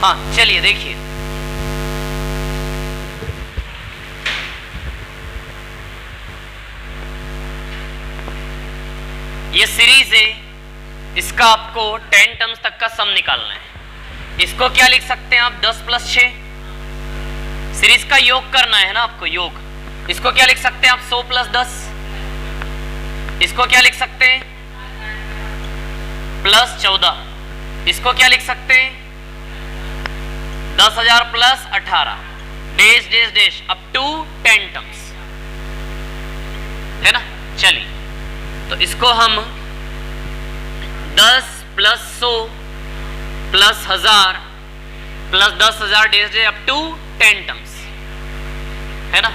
हाँ चलिए देखिए, ये सीरीज है, इसका आपको 10 टर्म्स तक का सम निकालना है। इसको क्या लिख सकते हैं आप, 10 + 6। सीरीज का योग करना है ना आपको, योग। इसको क्या लिख सकते हैं आप, 100 + 10। इसको क्या लिख सकते हैं, +14। इसको क्या लिख सकते हैं, 10,000 + 18 dash dash dash up to 10 terms, है ना। चलिए, तो इसको हम 10 + 100 + 1000 + 10,000 dash dash up to 10 terms, है ना,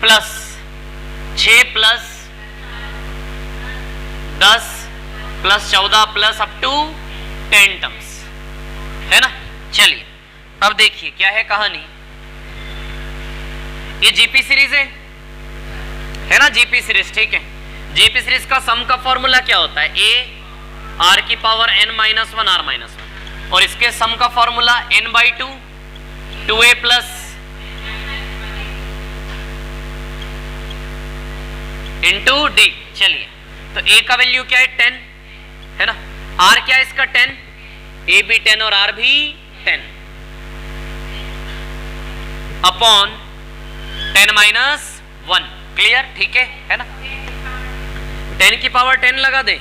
प्लस 6 + 10 + 14 + अप टू 10 टर्म्स, है ना। चलिए अब देखिए क्या है कहानी। ये जीपी सीरीज है ना, जीपी सीरीज, ठीक है। जीपी सीरीज का सम का फॉर्मूला क्या होता है, a r की पावर n - 1 r - 1, और इसके सम का formula n/2 2a + into D. चलिए, तो a का वैल्यू क्या है, 10, है ना। r क्या है इसका, 10, a भी 10 और r भी 10 अपॉन 10 - 1। क्लियर, ठीक है ना। 10 की पावर 10 लगा दे,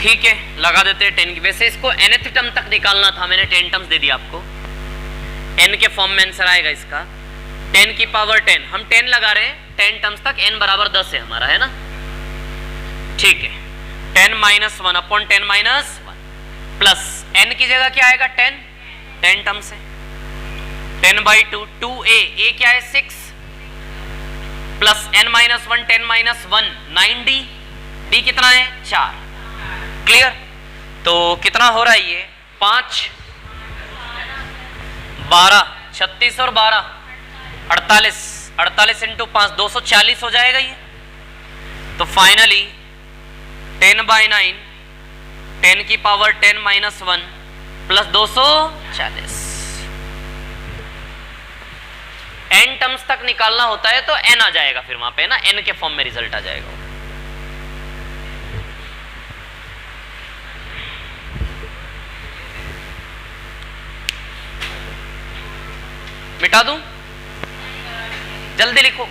ठीक है, लगा देते हैं 10 की। वैसे इसको nth टर्म तक निकालना था, मैंने 10 टर्म्स दे दिया आपको, n के फॉर्म में आंसर आएगा इसका। 10 की पावर 10, हम 10 लगा रहे हैं 10 टर्म्स तक, n बराबर 10 है हमारा, है ना, ठीक है। 10 - 1 अपॉन 10 - 1 प्लस n की जगह क्या आएगा, 10 टर्म्स है, 10/2 2a, a क्या है 6 प्लस n - 1 10 - 1 9d, d कितना है 4। क्लियर, तो कितना हो रहा है ये, 5 12 36 और 12 48 48 × 5 240 हो जाएगा ये। तो फाइनली 10/9 10 की पावर 10 - 1 प्लस 240। n टर्म्स तक निकालना होता है तो n आ जाएगा फिर वहां पे ना, n के फॉर्म में रिजल्ट आ जाएगा। मिटा दूं, जल्दी लिखो।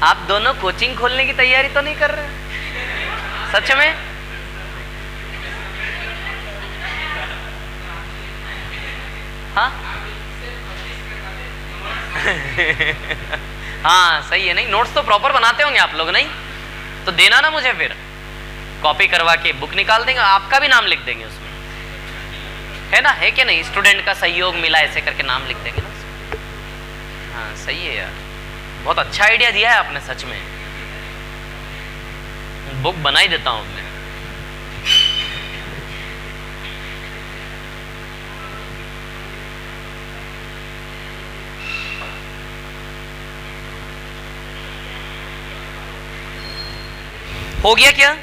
आप दोनों कोचिंग खोलने की तैयारी तो नहीं कर रहे, सच में? हाँ हाँ सही है, नहीं नोट्स तो प्रॉपर बनाते होंगे आप लोग, नहीं तो देना ना मुझे, फिर कॉपी करवा के बुक निकाल देंगे, आपका भी नाम लिख देंगे उसमें, है ना, है कि नहीं, स्टूडेंट का सहयोग मिला ऐसे करके नाम लिख देंगे ना उसमें। हाँ सही है यार, बहुत अच्छा आइडिया दिया है आपने, सच में बुक बना ही देता हूं मैं। हो गया क्या?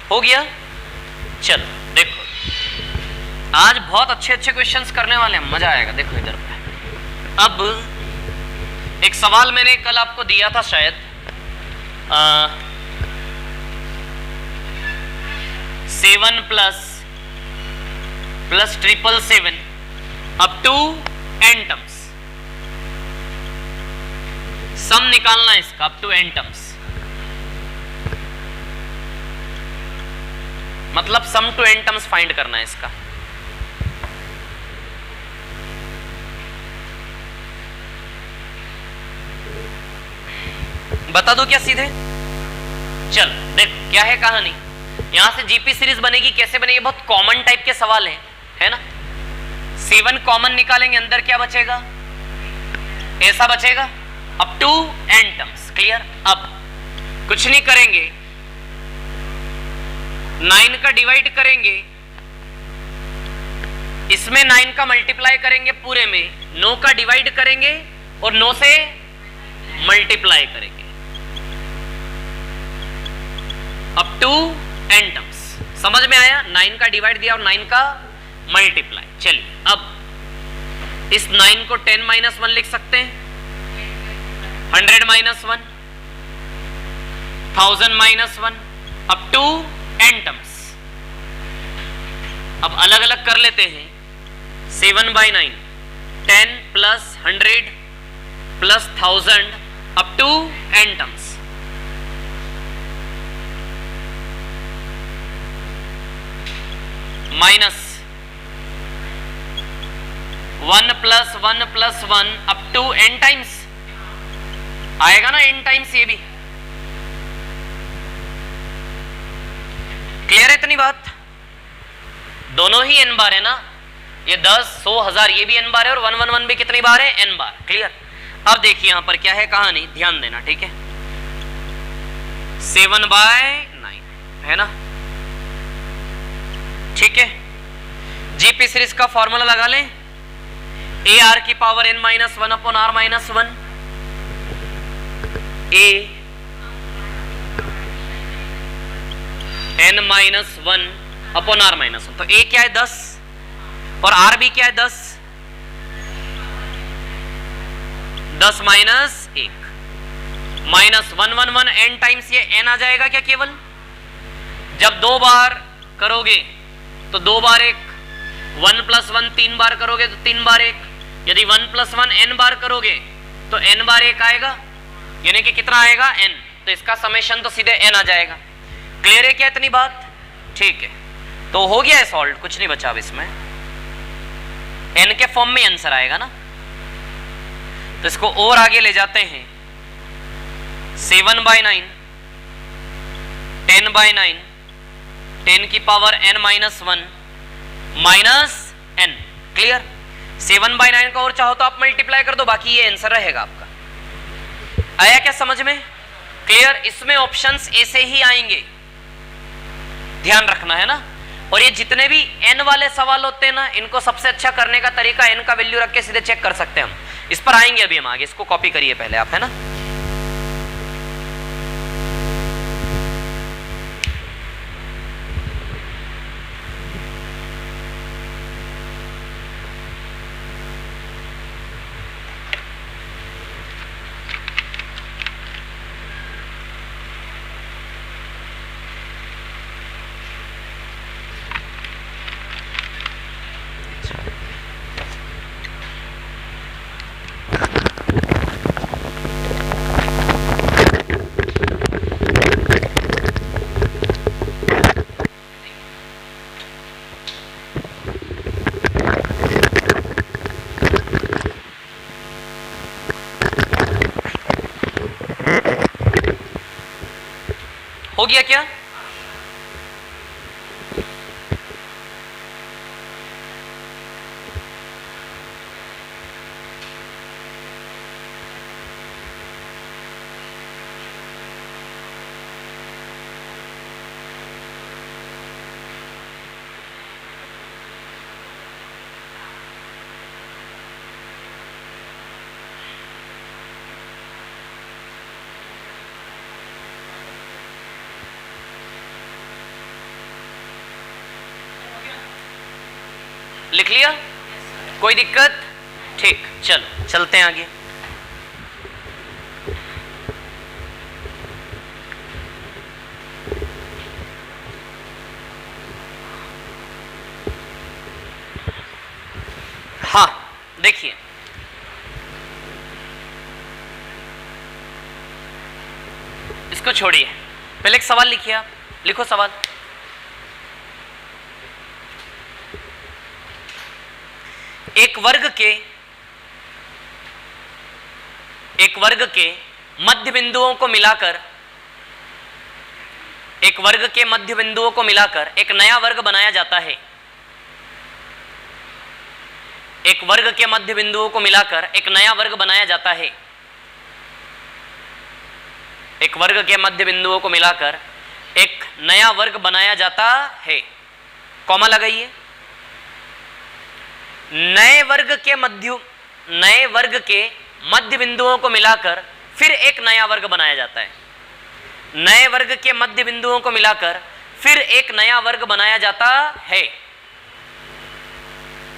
हो गया? चलो देखो, आज बहुत अच्छे अच्छे क्वेश्चंस करने वाले हैं, मजा आएगा। देखो इधर पे, अब एक सवाल मैंने कल आपको दिया था शायद, 7 plus 777 up to n terms, sum निकालना है इसका अप टू n टर्म्स, मतलब sum to n terms find करना है इसका। बता दो क्या सीधे? चल देख क्या है कहानी। यहां से जीपी सीरीज बनेगी, कैसे बनेगी? बहुत कॉमन टाइप के सवाल है ना। 7 कॉमन निकालेंगे, अंदर क्या बचेगा? ऐसा बचेगा up to n terms. Clear? अब कुछ नहीं करेंगे, 9 का डिवाइड करेंगे, इसमें 9 का मल्टीप्लाई करेंगे पूरे में, 9 का डिवाइड करेंगे और 9 से मल्टीप्लाई करेंगे अप टू n टर्म्स। समझ में आया? 9 का डिवाइड दिया और 9 का मल्टीप्लाई। चलिए अब इस 9 को 10 - 1 लिख सकते हैं, 100 - 1, 1000 - 1 अप टू n टर्म्स। अब अलग अलग कर लेते हैं। 7/9, 10 + 100 + 1000 up to n terms. Minus 1 + 1 + 1 up to n times आएगा ना, n टाइम्स। ये भी क्लियर है इतनी बात? दोनों ही n बार है ना, ये 10, 100, 1000 ये भी n बार है और 111 भी कितनी बार है? n बार। क्लियर? अब देखिए यहां पर क्या है कहानी, ध्यान देना, ठीक है। 7/9 है ना, ठीक है। जीपी सीरीज का फॉर्मूला लगा लें, ए आर की पावर n - 1 अपॉन r - 1, ए n - 1 अपॉन r - 1। तो a क्या है? 10 और r भी क्या है? 10। 10 - 1 -111 n टाइम्स ये n आ जाएगा क्या केवल? जब 2 बार करोगे तो 2 बार 1, 1 + 1 3 बार करोगे तो 3 बार 1, यदि 1 + 1 n बार करोगे तो n बार 1 आएगा, यानी कि कितना आएगा? n। तो इसका समेशन तो सीधे n आ जाएगा। क्लियर है क्या इतनी बात? ठीक है, तो हो गया है सॉल्व, कुछ नहीं बचा अब इसमें। n के फॉर्म में आंसर आएगा ना, तो इसको और आगे ले जाते हैं। 7/9, 10/9, 10 की power n - 1 minus n। Clear? 7/9 का और चाहो तो आप मल्टीप्लाई कर दो, बाकी ये आंसर रहेगा आपका। आया क्या समझ में? क्लियर? इसमें ऑप्शंस ऐसे ही आएंगे, ध्यान रखना है ना। और ये जितने भी n वाले सवाल होते हैं ना, इनको सबसे अच्छा करने का तरीका n का वैल्यू रख के सीधे चेक कर सकते हैं हम। इस पर आएंगे अभी हम आगे, इसको कॉपी करिए पहले आप, है ना। हो गया क्या? लिख लिया? कोई दिक्कत? ठीक, चलो चलते हैं आगे। हाँ देखिए, इसको छोड़िए, पहले एक सवाल लिखिए आप, लिखो सवाल। एक वर्ग के मध्य बिंदुओं को मिलाकर, एक वर्ग के मध्य बिंदुओं को मिलाकर एक नया वर्ग बनाया जाता है। एक वर्ग के मध्य बिंदुओं को मिलाकर एक नया वर्ग बनाया जाता है। एक वर्ग के मध्य बिंदुओं को मिलाकर एक नया वर्ग बनाया जाता है। कॉमा लगाइए। नए वर्ग के मध्य बिंदुओं को मिलाकर फिर एक नया वर्ग बनाया जाता है। नए वर्ग के मध्य बिंदुओं को मिलाकर फिर एक नया वर्ग बनाया जाता है।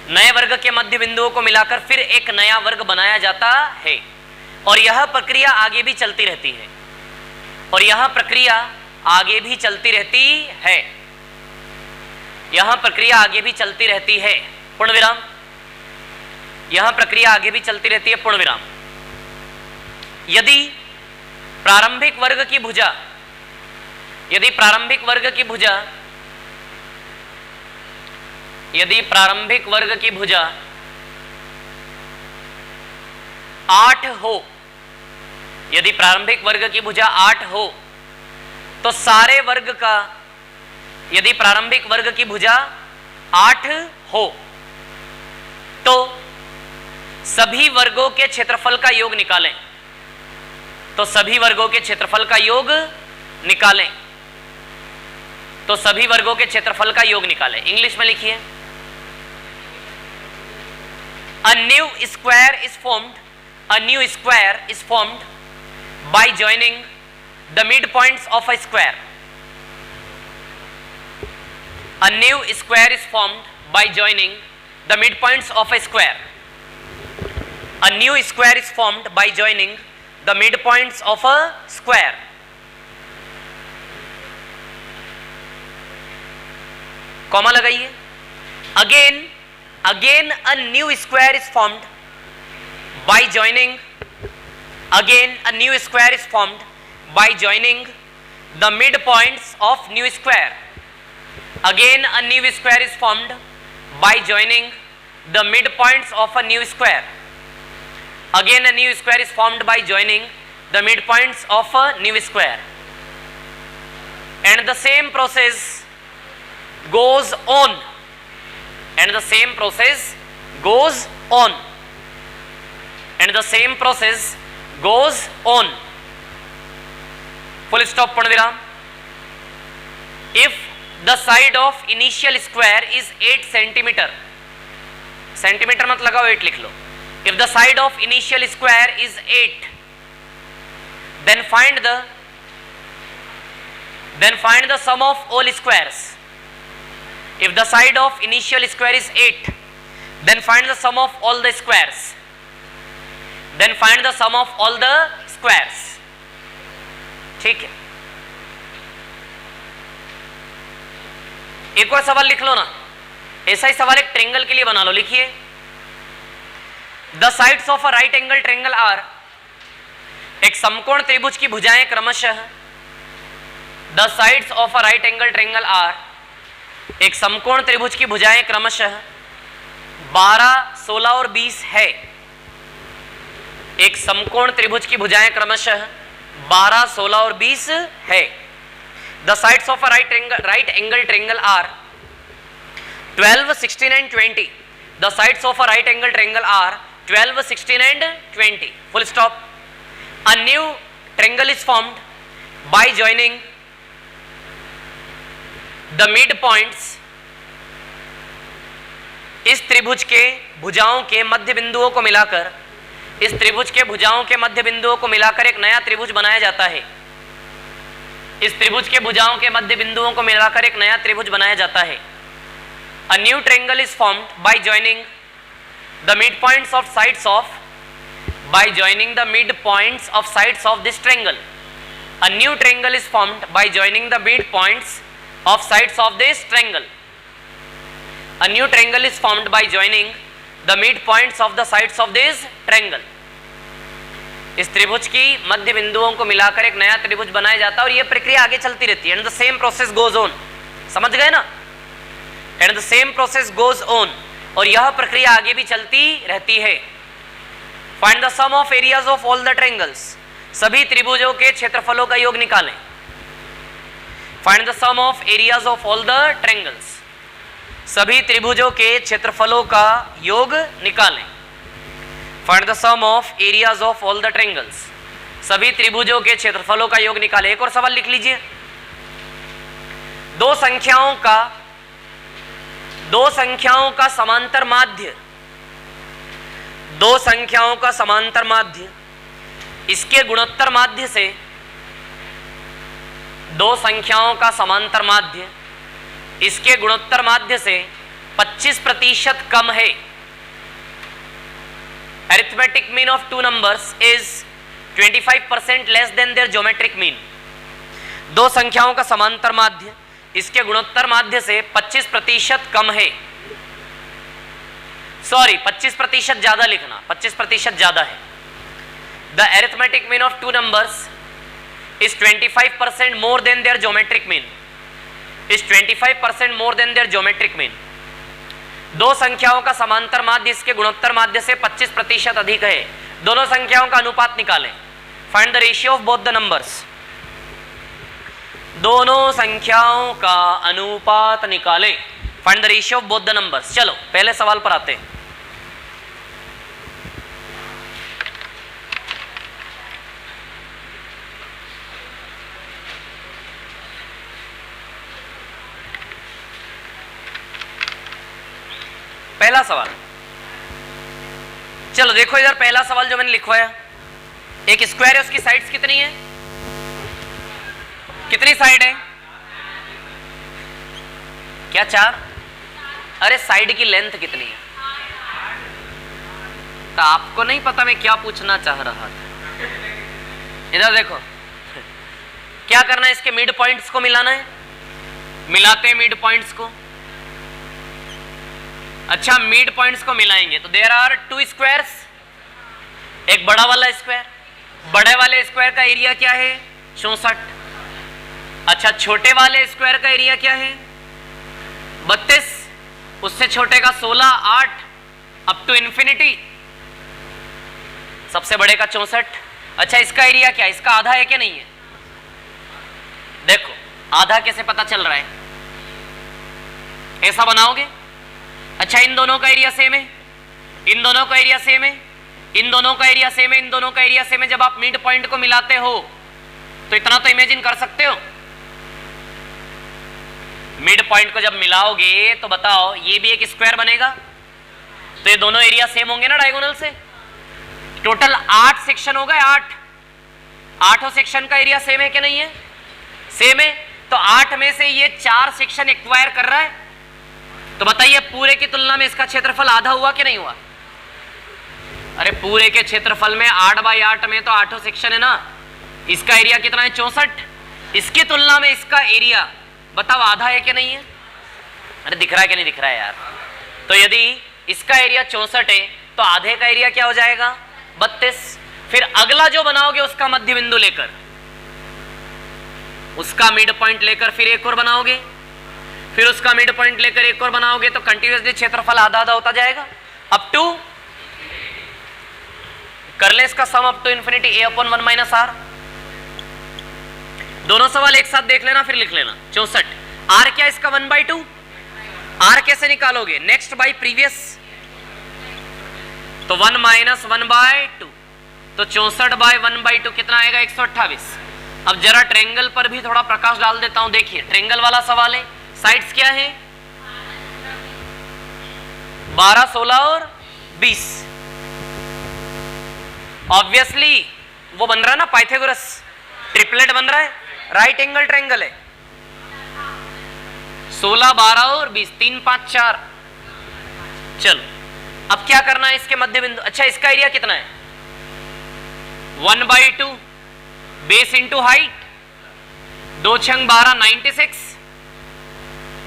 नए वर्ग के मध्य बिंदुओं को मिलाकर फिर एक नया वर्ग बनाया जाता है। और यह प्रक्रिया आगे भी चलती रहती है। और यह प्रक्रिया आगे भी चलती रहती है। यह प्रक्रिया आगे भी चलती रहती है। पूर्ण विराम। यह प्रक्रिया आगे भी चलती रहती है। पूर्ण विराम। यदि प्रारंभिक वर्ग की भुजा, यदि प्रारंभिक वर्ग की भुजा 8 हो, यदि प्रारंभिक वर्ग की भुजा 8 हो, तो सारे वर्ग का, यदि प्रारंभिक वर्ग की भुजा 8 हो, तो सभी वर्गों के क्षेत्रफल का योग निकालें। तो सभी वर्गों के क्षेत्रफल का योग निकालें। तो सभी वर्गों के क्षेत्रफल का योग निकालें। इंग्लिश में लिखिए। A new square is formed. A new square is formed by joining the midpoints of a square. A new square is formed by joining the midpoints of a square. A new square is formed by joining the midpoints of a square. Comma लगाइए। Again a new square is formed by joining, again a new square is formed by joining the midpoints of new square. Again a new square is formed by joining the midpoints of a new square. Again a new square is formed by joining the midpoints of a new square. And the same process goes on. And the same process goes on. And the same process goes on. Full stop. पूर्ण विराम. If the side of initial square is 8 centimeter, centimetre मत लगाओ, 8 लिख लो. If the side of initial square is 8, then find the sum of all squares. If the side of initial square is 8, then find the sum of all the squares. Then find the sum of all the squares. ठीक है. एक और सवाल लिख लो ना. ऐसा ही सवाल एक ट्रायंगल के लिए बना लो. लिखिए. The sides of a right angle triangle are, एक समकोण त्रिभुज की भुजाएं क्रमशः, The sides of a right angle triangle are, एक समकोण त्रिभुज की भुजाएं क्रमशः 12, 16 और 20 है. एक समकोण त्रिभुज की भुजाएं क्रमशः 12, 16 और 20 है. The sides of a right angle triangle are 12, 16 and 20. The sides of a right angle triangle are 12, 16 and 20. Full stop. A new triangle is formed by joining the midpoints. इस त्रिभुज के भुजाओं के मध्य बिंदुओं को मिलाकर, इस त्रिभुज के भुजाओं के मध्य बिंदुओं को मिलाकर एक नया त्रिभुज बनाया जाता है. इस त्रिभुज के भुजाओं के मध्य बिंदुओं को मिलाकर एक नया त्रिभुज बनाया जाता है. A new triangle is formed by joining the midpoints of sides of, by joining the midpoints of sides of this triangle. A new triangle is formed by joining the midpoints of sides of this triangle. A new triangle is formed by joining the midpoints of the sides of this triangle. इस त्रिभुज की मध्य बिंदुओं को मिलाकर एक नया त्रिभुज बनाया जाता है और यह प्रक्रिया आगे चलती रहती है. And the same process goes on. समझ गए ना? And the same process goes on. और यह प्रक्रिया आगे भी चलती रहती है. Find the sum of areas of all the triangles. सभी त्रिभुजों के क्षेत्रफलों का योग निकालें। Find the sum of areas of all the triangles. सभी त्रिभुजों के क्षेत्रफलों का योग निकालें। Find the sum of areas of all the triangles. सभी त्रिभुजों के क्षेत्रफलों का योग निकालें। एक और सवाल लिख लीजिए। दो संख्याओं का समांतर माध्य, दो संख्याओं का समांतर माध्य इसके गुणोत्तर माध्य से, दो संख्याओं का समांतर माध्य इसके गुणोत्तर माध्य से 25% कम है। Arithmetic mean of two numbers is 25% less than their geometric mean. दो संख्याओं का समांतर माध्य इसके गुणोत्तर माध्य से 25% कम है। सॉरी, 25% ज्यादा लिखना, 25% ज्यादा है। The arithmetic mean of two numbers is 25% more than their geometric mean, is 25% more than their geometric mean. दो संख्याओं का समांतर माध्य इसके गुणोत्तर माध्य से 25% अधिक है। दोनों संख्याओं का अनुपात निकालें। Find the ratio of both the numbers. दोनों संख्याओं का अनुपात निकालें। Find the ratio of both the numbers. चलो पहले सवाल पर आते हैं। पहला सवाल, चलो देखो इधर पहला सवाल जो मैंने लिखवाया, एक स्क्वायर है, उसकी साइड्स कितनी है? कितनी साइड है? क्या 4? अरे साइड की लेंथ कितनी है? तो आपको नहीं पता मैं क्या पूछना चाह रहा था। इधर देखो, क्या करना है, इसके मिड पॉइंट्स को मिलाना है। मिलाते हैं मिड पॉइंट्स को। अच्छा, मिड पॉइंट्स को मिलाएंगे तो देयर आर 2 स्क्वायर्स। एक बड़ा वाला स्क्वायर, बड़े वाले स्क्वायर का एरिया क्या है? 64। अच्छा, छोटे वाले स्क्वायर का एरिया क्या है? 32। उससे छोटे का 16, 8 अप टू इंफिनिटी। सबसे बड़े का 64। अच्छा, इसका एरिया क्या है? इसका आधा है क्या नहीं है? देखो आधा कैसे पता चल रहा है, ऐसा बनाओगे। अच्छा, इन दोनों का एरिया सेम है, इन दोनों का एरिया सेम है, इन दोनों का एरिया सेम है, इन दोनों का एरिया सेम है। जब आप मिड पॉइंट को मिलाते हो तो इतना तो इमेजिन कर सकते हो। मिड पॉइंट को जब मिलाओगे तो बताओ ये भी एक स्क्वायर बनेगा, तो ये दोनों एरिया सेम होंगे ना डायगोनल से। टोटल 8 सेक्शन हो गए, 8। 8 सेक्शन का एरिया सेम है कि नहीं है? सेम है। तो 8 में से ये 4 सेक्शन एक्वायर कर रहा है, तो बताइए पूरे की तुलना में इसका क्षेत्रफल आधा हुआ कि नहीं हुआ? अरे पूरे के क्षेत्रफल में 8/8 में तो 8 सेक्शन है ना। इसका एरिया कितना है? 64। इसकी तुलना में इसका एरिया बताओ आधा है कि नहीं है? अरे दिख रहा है कि नहीं दिख रहा है यार? तो यदि इसका एरिया 64 है तो आधे का एरिया क्या हो जाएगा? 32। फिर अगला जो बनाओगे उसका मध्य बिंदु लेकर, उसका मिड पॉइंट लेकर फिर एक और बनाओगे, फिर उसका मिड पॉइंट लेकर एक और बनाओगे, तो कंटिन्यूअसली क्षेत्रफल आधा आधा होता जाएगा अप टू, कर ले इसका sum up to infinity a/1 - r। दोनों सवाल एक साथ देख लेना फिर लिख लेना। 64। r क्या इसका? 1/2। r कैसे निकालोगे? नेक्स्ट बाय प्रीवियस, तो 1 - 1/2, तो 64/1/2 कितना आएगा? 128। अब जरा ट्रायंगल पर भी थोड़ा प्रकाश डाल देता हूं। देखिए ट्रायंगल वाला सवाल है, साइड्स क्या है? 12, 16 और 20। ऑब्वियसली वो बन रहा है ना पाइथागोरस, ट्रिपलेट बन रहा है, राइट एंगल ट्रायंगल है। 16, 12 और 20, 3, 5, 4। चलो अब क्या करना है इसके मध्य बिंदु। अच्छा, इसका एरिया कितना है? 1/2 बेस इंटू हाइट, 2 छंग 12, 96।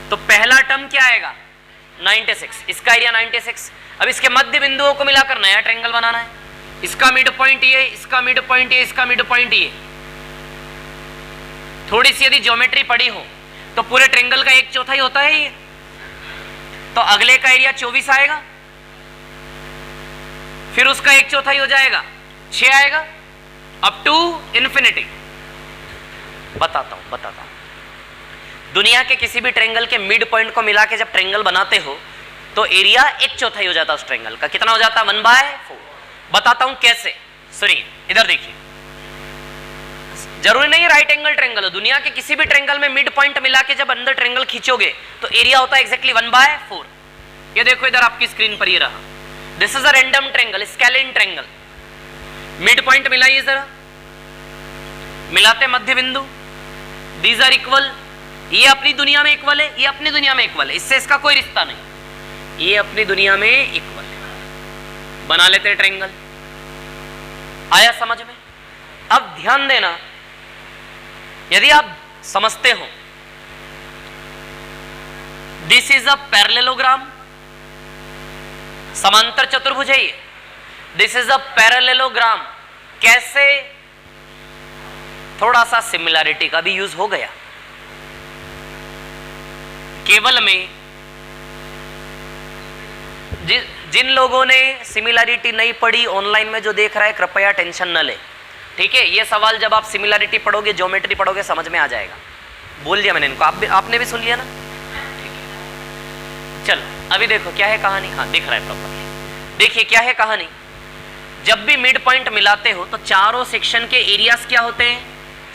तो पहला टर्म क्या आएगा? 96। इसका एरिया 96। अब इसके मध्य बिंदुओं को मिलाकर नया ट्रायंगल बनाना है। इसका मिड पॉइंट ये, इसका मिड पॉइंट ये, इसका मिड पॉइंट ये। थोड़ी सी यदि ज्योमेट्री पड़ी हो तो पूरे ट्रायंगल का 1/4 होता है ये, तो अगले का एरिया 24 आएगा, फिर उसका 1/4 हो जाएगा, 6 आएगा, अप टू इन्फिनिटी। बताता हूं। दुनिया के किसी भी ट्रायंगल के मिड पॉइंट को मिला के जब ट्रायंगल बनाते हो तो एरिया 1/4 हो जाता है उस ट्रायंगल का। कितना हो जाता है? 1/4। बताता हूं कैसे, सुनिए, इधर देखिए। जरूरी नहीं राइट एंगल ट्रायंगल हो, दुनिया के किसी भी ट्रायंगल में मिड पॉइंट मिला के जब अंदर ट्रायंगल खींचोगे तो एरिया होता है एग्जैक्टली 1/4। ये देखो इधर आपकी स्क्रीन पर ये रहा, this is a random triangle, scalene triangle. Midpoint मिलाइए जरा, मिलाते मध्य बिंदु, दीज आर इक्वल। ये अपनी दुनिया में इक्वल है, ये अपनी दुनिया में इक्वल है, इससे इसका कोई रिश्ता नहीं। ये अपनी दुनिया में इक्वल है, बना लेते हैं ट्रायंगल। आया समझ में? अब ध्यान देना, यदि आप समझते हो दिस इज अ पैरेललोग्राम, समांतर चतुर्भुज है ये, दिस इज अ पैरेललोग्राम। कैसे? थोड़ा सा सिमिलैरिटी का भी यूज हो गया। केवल में जिन लोगों ने सिमिलैरिटी नहीं पढ़ी, ऑनलाइन में जो देख रहा है कृपया टेंशन न ले, ठीक है? ये सवाल जब आप सिमिलैरिटी पढ़ोगे, ज्योमेट्री पढ़ोगे, समझ में आ जाएगा। बोल दिया मैंने इनको, आपने भी सुन लिया ना, ठीक है? चलो अभी देखो क्या है कहानी। हाँ दिख रहा है प्रॉपरली। देखिए क्या है कहानी। जब भी मिड पॉइंट मिलाते हो तो चारों सेक्शन के एरियाज क्या होते हैं?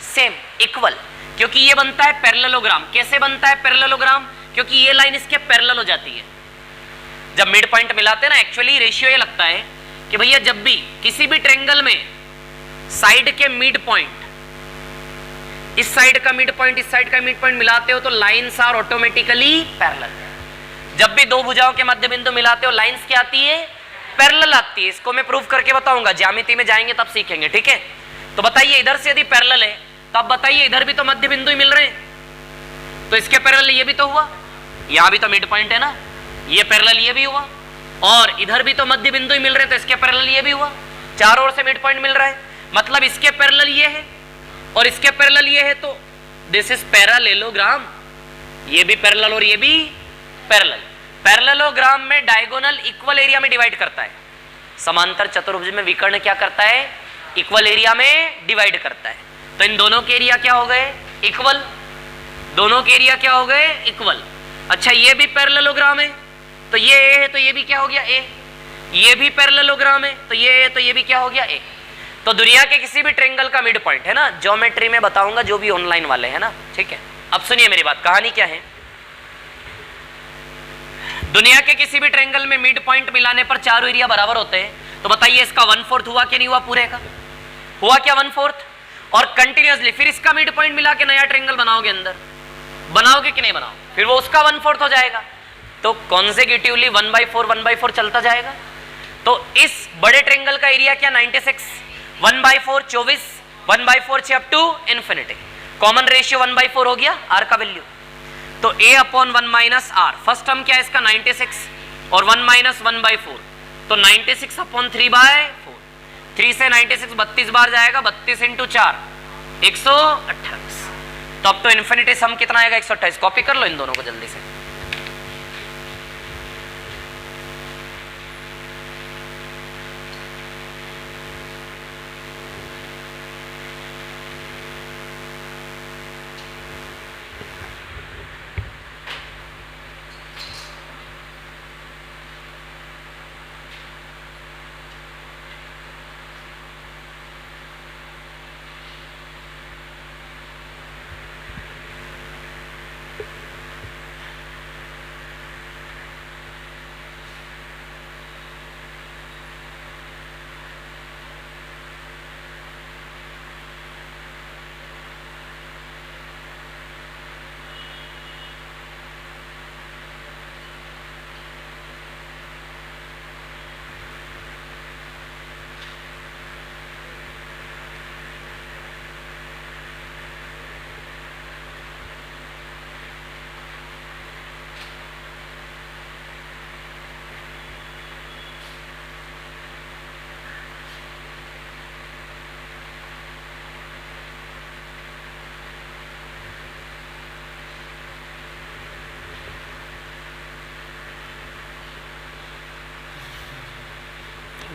सेम, इक्वल, क्योंकि ये बनता है पैरेललोग्राम। कैसे बनता है पैरेललोग्राम? क्योंकि ये लाइन इसके पैरेलल हो जाती है। जब मिड पॉइंट मिलाते हैं ना, एक्चुअली रेशियो ये लगता है कि भैया जब भी किसी भी ट्रायंगल में साइड के मिड पॉइंट, इस साइड का मिड पॉइंट, इस साइड का मिड पॉइंट मिलाते हो तो लाइंस आर ऑटोमेटिकली पैरेलल। जब भी दो भुजाओं के मध्य बिंदु मिलाते हो लाइंस क्या आती है? पैरेलल आती है। इसको मैं प्रूव करके बताऊंगा, ज्यामिति में जाएंगे तब सीखेंगे, ठीक है? तो बताइए इधर से यदि पैरेलल है तो अब बताइए इधर भी तो मध्य बिंदु ही मिल रहे हैं, तो इसके पैरेलल ये भी तो हुआ, यहां भी तो मिड पॉइंट है ना, ये पैरेलल ये भी हुआ, और इधर भी तो मध्य बिंदु ही मिल रहे हैं तो इसके पैरेलल ये भी हुआ। चारों ओर से मिड पॉइंट मिल रहा है, मतलब इसके पैरेलल ये है और इसके पैरेलल ये है, तो दिस इज पैरेललोग्राम। ये भी पैरेलल और ये भी पैरेलल। पैरेललोग्राम में डायगोनल इक्वल एरिया में डिवाइड करता है, समांतर चतुर्भुज में विकर्ण क्या करता है? इक्वल एरिया में डिवाइड करता है। तो इन दोनों के एरिया क्या हो गए? इक्वल। दोनों के एरिया क्या हो गए? इक्वल। अच्छा ये भी पैरेललोग्राम है तो ये ए है, तो ये भी क्या हो गया? ए। ये भी पैरेललोग्राम है तो ये ए, तो ये भी क्या हो गया? ए। तो दुनिया के किसी भी ट्रायंगल का मिड पॉइंट है ना, ज्योमेट्री में बताऊंगा जो भी ऑनलाइन वाले हैं ना, ठीक है? अब सुनिए मेरी बात, कहानी क्या है। दुनिया के किसी भी ट्रायंगल में मिड पॉइंट मिलाने पर चारों एरिया बराबर होते हैं, तो बताइए इसका 1/4 हुआ कि नहीं हुआ? पूरे का हुआ क्या? 1/4। और कंटिन्यूअसली फिर इसका मिड पॉइंट मिला के नया ट्रायंगल बनाओगे, अंदर बनाओगे कि नहीं बनाओगे? फिर वो उसका 1/4 हो जाएगा, तो कॉन्सेक्यूटिवली 1/4 1/4 चलता जाएगा। तो इस बड़े ट्रायंगल का एरिया क्या? 96, 1/4 24, 1/4 से up to infinity. Common ratio 1/4 हो गया आर का वैल्यू, तो a/1 minus are. First term क्या है इसका? 96 और 1 माइनस 1/4, तो 96/3/4। 3 से 96 32 बार जाएगा, 32 इंटू 4 128। तो अब तो इन्फिनिटी सम कितना आएगा? 128। कॉपी कर लो इन दोनों को जल्दी से।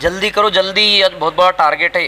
जल्दी करो जल्दी, आज बहुत बड़ा टारगेट है।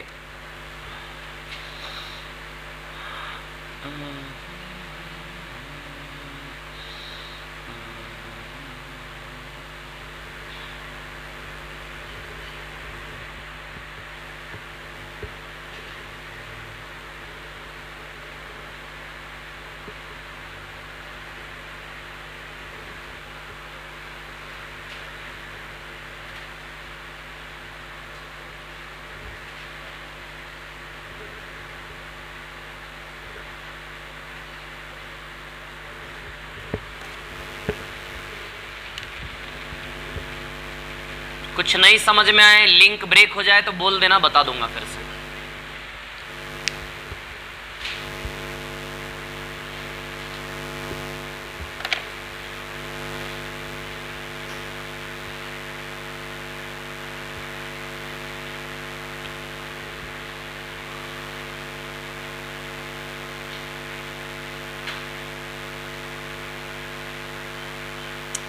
कुछ नहीं समझ में आए, लिंक ब्रेक हो जाए तो बोल देना, बता दूंगा फिर से।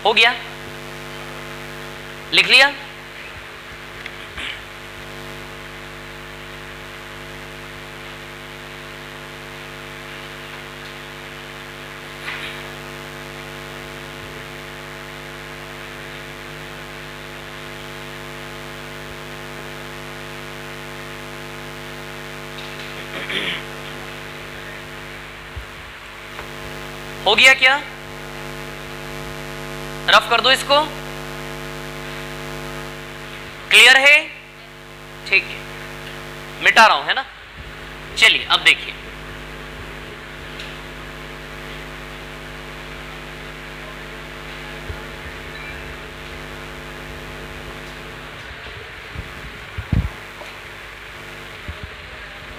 हो गया, लिख लिया? हो गया क्या? रफ कर दो इसको, क्लियर है? ठीक है, मिटा रहा हूं, है ना? चलिए अब देखिए,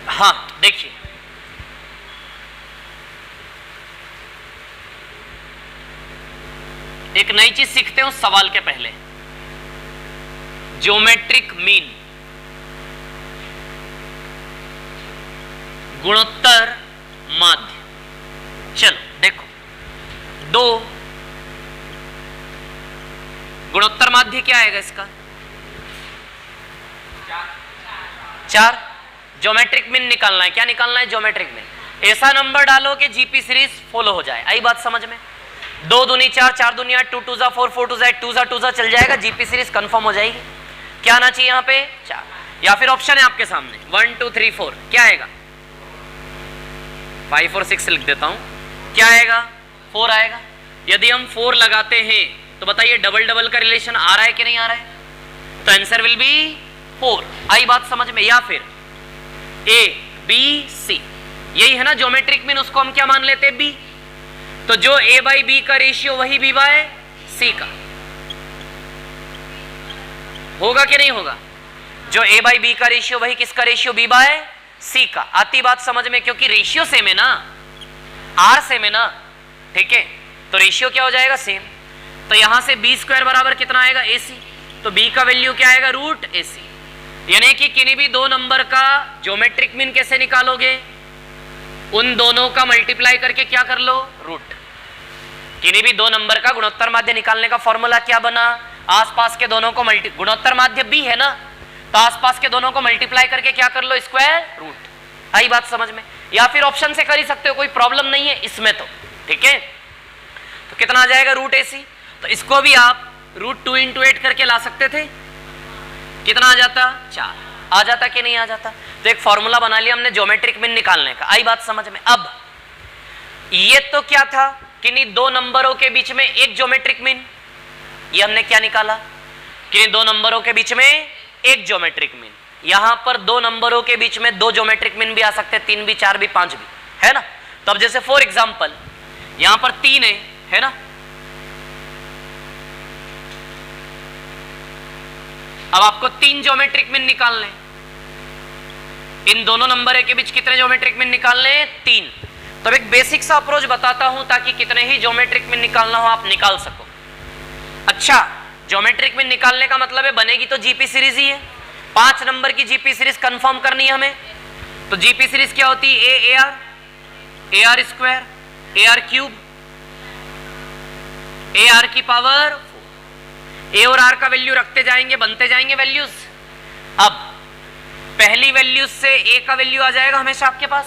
हाँ देखिए, एक नई चीज सीखते हैं उस सवाल के पहले। ज्योमेट्रिक मीन, गुणोत्तर माध्य। चलो देखो, दो गुणोत्तर माध्य क्या आएगा इसका? 4। ज्योमेट्रिक मीन निकालना है। क्या निकालना है? Geometric mean. ऐसा नंबर डालो कि जीपी सीरीज फॉलो हो जाए। आई बात समझ में? 2 दूनी 4, 4 दूनी 8, 2 2 जा 4, 4 2 जा 8, 2 जा 2 जा चल जाएगा, जीपी सीरीज कंफर्म हो जाएगी। क्या आना चाहिए यहाँ पे? 4। या फिर ऑप्शन है आपके सामने 1 2 3 4, क्या आएगा? 5 और 6 लिख देता हूं, क्या आएगा? 4 आएगा। यदि हम 4 लगाते हैं तो बताइए डबल डबल का रिलेशन आ रहा है कि नहीं आ रहा है? तो आंसर विल बी 4। आई बात समझ में? या फिर A B C, यही है ना ज्योमेट्रिक मीन, उसको हम क्या मान लेते हैं? B। तो जो A बाई B का रेशियो वही B बाय C का होगा कि नहीं होगा? जो A बाई B का रेशियो वही किसका रेशियो? B बाय C का। आती बात समझ में? क्योंकि रेशियो सेम है ना, R सेम है ना, ठीक है, तो रेशियो क्या हो जाएगा? सेम। तो यहां से B स्क्वायर बराबर कितना आएगा? AC। तो B का वैल्यू क्या आएगा? Root AC। यानी कि किन्हीं भी दो नंबर का ज्योमेट्रिक मीन कैसे निकालोगे? उन दोनों का मल्टीप्लाई करके क्या कर लो? रूट। किन्हीं भी दो नंबर का गुणोत्तर माध्य निकालने का फॉर्मूला क्या बना? आसपास के दोनों को गुणोत्तर माध्य B है ना, तो आसपास के दोनों को मल्टीप्लाई करके क्या कर लो? Square root. आई बात समझ में? या फिर ऑप्शन से कर ही सकते हो, कोई प्रॉब्लम नहीं है इसमें तो, ठीक है। तो कितना आ जाएगा? Root AC। तो इसको भी आप रूट 2 × 8 करके ला सकते थे, कितना आ जाता? 4। आ जाता कि नहीं आ जाता? तो एक फॉर्मूला बना लिया हमने ज्योमेट्रिक मीन निकालने का। आई बात समझ में? अब ये तो क्या था? किन्हीं दो नंबरों के बीच में एक ज्योमेट्रिक मीन, ये हमने क्या निकाला? किन्हीं दो नंबरों के बीच में एक ज्योमेट्रिक मीन। यहां पर दो नंबरों के बीच में दो ज्योमेट्रिक मीन भी आ सकते हैं, 3 भी, 4 भी, 5 भी, है ना। तो अब जैसे फॉर एग्जांपल यहां पर 3 है ना, अब आपको 3 ज्योमेट्रिक मीन निकालने, इन दोनों नंबर के बीच कितने ज्योमेट्रिक मीन निकालने? 3। तो एक बेसिक सा अप्रोच बताता हूं ताकि कितने ही ज्योमेट्रिक मीन निकालना हो आप निकाल सको। अच्छा, ज्योमेट्रिक मीन निकालने का मतलब है बनेगी तो जीपी सीरीज ही है। 5 नंबर की जीपी सीरीज कंफर्म करनी है हमें। तो जीपी सीरीज क्या होती है? A R square, A R cube, A R की पावर 4। ए और आर का वैल्यू रखते जाएंगे, बनते जाएंगे वैल्यूज। अब पहली वैल्यूज से ए का वैल्यू आ जाएगा हमेशा आपके पास,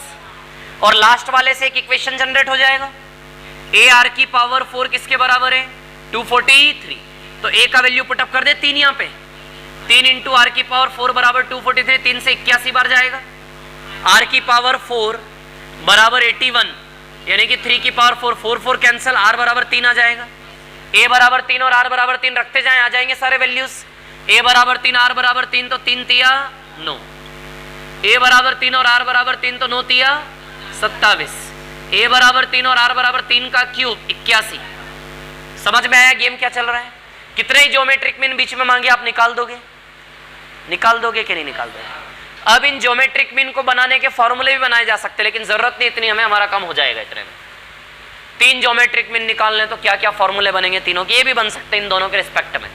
और लास्ट वाले से एक इक्वेशन जनरेट हो जाएगा। ए आर की पावर 4 किसके बराबर है? 243। तो ए का वैल्यू पुटअप कर दे 3 यहां पे, 3 × आर की पावर 4 बराबर 243, 3 से 81 बार जाएगा। आर की पावर 4 बराबर 81, यानी कि 3 की पावर 4, 4 4 कैंसिल, आर बराबर 3 आ जाएगा। ए बराबर 3 और आर बराबर 3 रखते जाएं, आ जाएंगे सारे वैल्यूज। ए बराबर 3, आर बराबर 3, तो 3 तिया 9। ए बराबर 3 और आर बराबर 3, तो 9 तिया 27। ए बराबर 3 और आर बराबर 3 का क्यूब 81। समझ में आया गेम क्या चल रहा है? कितने ही ज्योमेट्रिक मीन बीच में मांगे आप निकाल दोगे, निकाल दोगे कि नहीं निकाल दोगे। अब इन ज्योमेट्रिक मीन को बनाने के फॉर्मूले भी बनाए जा सकते, लेकिन जरूरत नहीं इतनी, हमें हमारा काम हो जाएगा इतने में। 3 ज्योमेट्रिक मीन निकालने तो क्या क्या फॉर्मूले बनेंगे तीनों के, ये भी बन सकते हैं इन दोनों के रिस्पेक्ट में।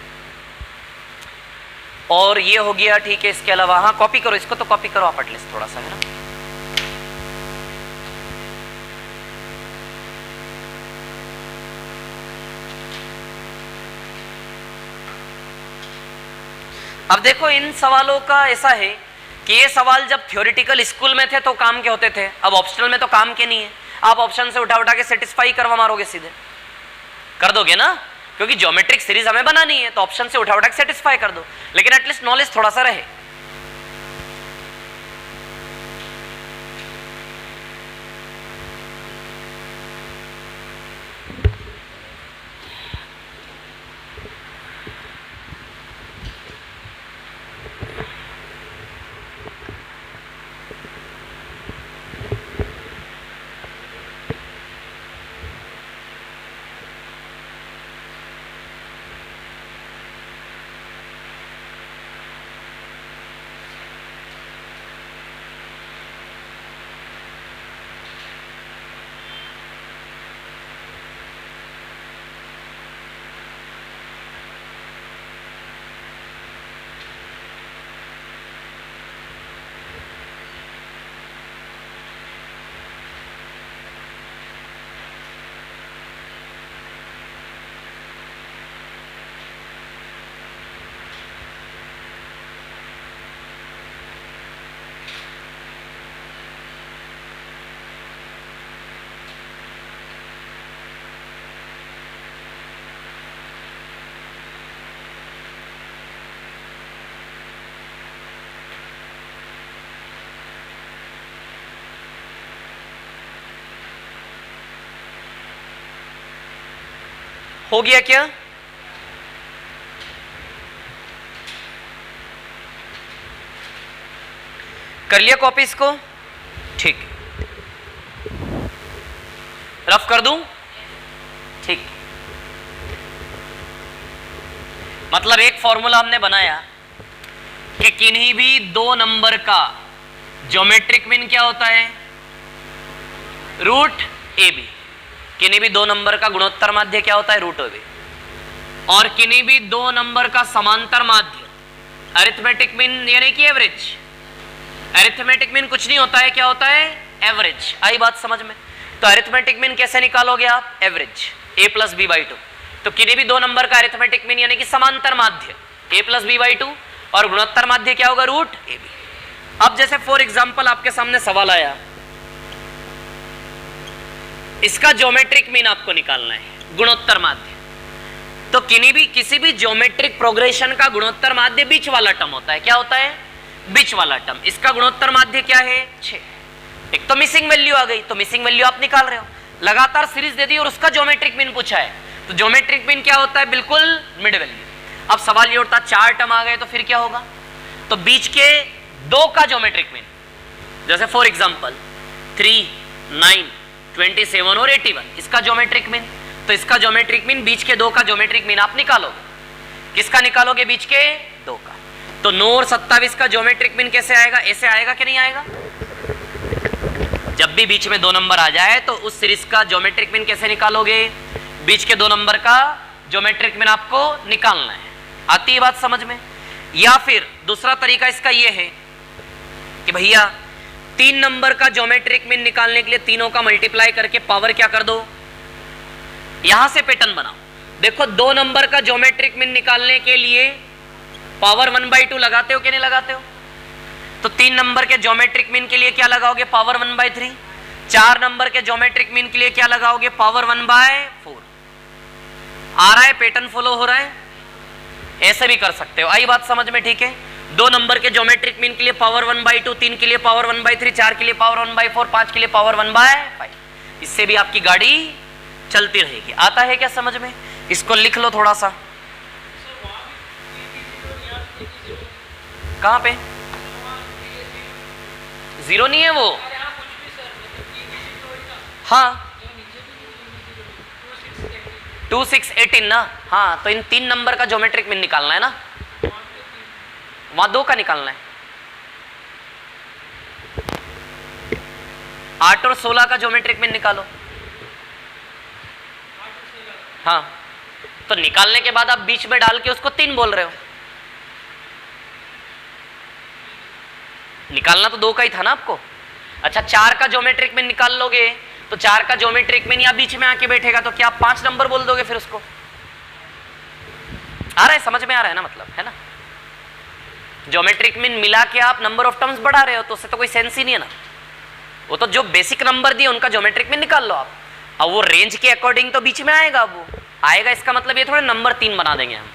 और ये हो गया, ठीक है। इसके अलावा हाँ कॉपी करो, इसको तो कॉपी करो आप एटलीस्ट थोड़ा सा, है ना। अब देखो इन सवालों का ऐसा है कि ये सवाल जब थ्योरेटिकल स्कूल में थे तो काम के होते थे, अब ऑप्शनल में तो काम के नहीं है। आप ऑप्शन से उठा उठा के सेटिस्फाई करवा मारोगे, सीधे कर दोगे ना, क्योंकि ज्योमेट्रिक सीरीज हमें बनानी है, तो ऑप्शन से उठा उठा के सेटिस्फाई कर दो, लेकिन एटलीस्ट नॉलेज थोड़ा सा रहे। हो गया क्या? कर लिया कॉपी इसको? ठीक, रफ कर दूं? ठीक। मतलब एक फॉर्मूला हमने बनाया कि किन्हीं भी 2 नंबर का ज्योमेट्रिक मीन क्या होता है, रूट ए बी। किन्हीं भी 2 नंबर का गुणोत्तर माध्य क्या होता है, रूट ए बी। और किन्हीं भी 2 नंबर का समांतर माध्य अरिथमेटिक मीन यानी कि एवरेज। अरिथमेटिक मीन कुछ नहीं होता है, क्या होता है, एवरेज। आई बात समझ में? तो अरिथमेटिक मीन कैसे निकालोगे आप, average a plus b by 2। तो किन्हीं भी 2 नंबर का अरिथमेटिक मीन यानी कि समांतर माध्य a प्लस बी बाई 2 और गुणोत्तर माध्य क्या होगा, रूट ए बी। अब जैसे फॉर एग्जाम्पल आपके सामने सवाल आया, इसका ज्योमेट्रिक मीन आपको निकालना है, गुणोत्तर माध्य। तो किसी भी ज्योमेट्रिक प्रोग्रेशन का गुणोत्तर माध्य बीच वाला टर्म होता है, क्या होता है, बीच वाला टर्म। इसका गुणोत्तर माध्य क्या है, 6। एक तो मिसिंग वैल्यू आ गई, तो मिसिंग वैल्यू आप निकाल रहे हो। लगातार सीरीज दे दी और उसका ज्योमेट्रिक मीन पूछा है, तो ज्योमेट्रिक मीन क्या होता है, बिल्कुल मिड वैल्यू। अब सवाल ये उठता 4 टर्म आ गए तो फिर क्या होगा, तो बीच के 2 का ज्योमेट्रिक मीन, जैसे फॉर एग्जाम्पल 3, 9, 27 और 81, इसका ज्योमेट्रिक मीन। तो इसका ज्योमेट्रिक मीन बीच के 2 का ज्योमेट्रिक मीन आप निकालोगे। किसका निकालोगे, बीच के 2 का। तो 9 और 27 का ज्योमेट्रिक मीन कैसे आएगा, ऐसे आएगा कि नहीं आएगा? जब भी बीच में 2 नंबर आ जाए तो उस सीरीज का ज्योमेट्रिक मीन कैसे निकालोगे, बीच के 2 नंबर का ज्योमेट्रिक मीन आपको निकालना है। आती है बात समझ में? या फिर दूसरा तरीका इसका यह है कि भैया 3 नंबर का ज्योमेट्रिक मीन निकालने के लिए तीनों का मल्टीप्लाई करके पावर क्या कर दो, यहां से पैटर्न बनाओ। देखो 2 नंबर का ज्योमेट्रिक मीन निकालने के लिए पावर 1/2 लगाते हो कि नहीं लगाते हो? तो 3 नंबर के ज्योमेट्रिक मीन के लिए क्या लगाओगे, पावर 1/3। 4 नंबर के ज्योमेट्रिक मीन के लिए क्या लगाओगे, पावर 1/4। आ रहा है, पैटर्न फॉलो हो रहा है? ऐसे भी कर सकते हो। आई बात समझ में? ठीक है। 2 नंबर के ज्योमेट्रिक मीन के लिए पावर 1/2, 3 के लिए पावर 1/3, 4 के लिए पावर 1/4, 5 के लिए पावर 1/5। इससे भी आपकी गाड़ी चलती रहेगी। आता है क्या समझ में? इसको लिख लो थोड़ा सा। कहां पे 0 नहीं है वो? हाँ 2 6 18 ना, हाँ, तो इन 3 नंबर का ज्योमेट्रिक मीन निकालना है ना, वहां 2 का निकालना है। 8 और 16 का ज्योमेट्रिक मीन निकालो। हाँ, तो निकालने के बाद आप बीच में डाल के उसको 3 बोल रहे हो। निकालना तो 2 का ही था ना आपको। अच्छा, 4 का ज्योमेट्रिक मीन निकाल लोगे तो 4 का ज्योमेट्रिक मीन यहाँ बीच में आके बैठेगा, तो क्या आप 5 नंबर बोल दोगे फिर उसको? आ रहा है, समझ में आ रहा है ना, मतलब है ना। ज्योमेट्रिक मीन मिला के आप नंबर ऑफ टर्म्स बढ़ा रहे हो, तो उससे तो कोई सेंस ही नहीं है ना। वो तो जो बेसिक नंबर दिए उनका ज्योमेट्रिक मीन निकाल लो आप। अब वो रेंज के अकॉर्डिंग तो बीच में आएगा, वो आएगा, इसका मतलब ये थोड़े नंबर 3 बना देंगे हम।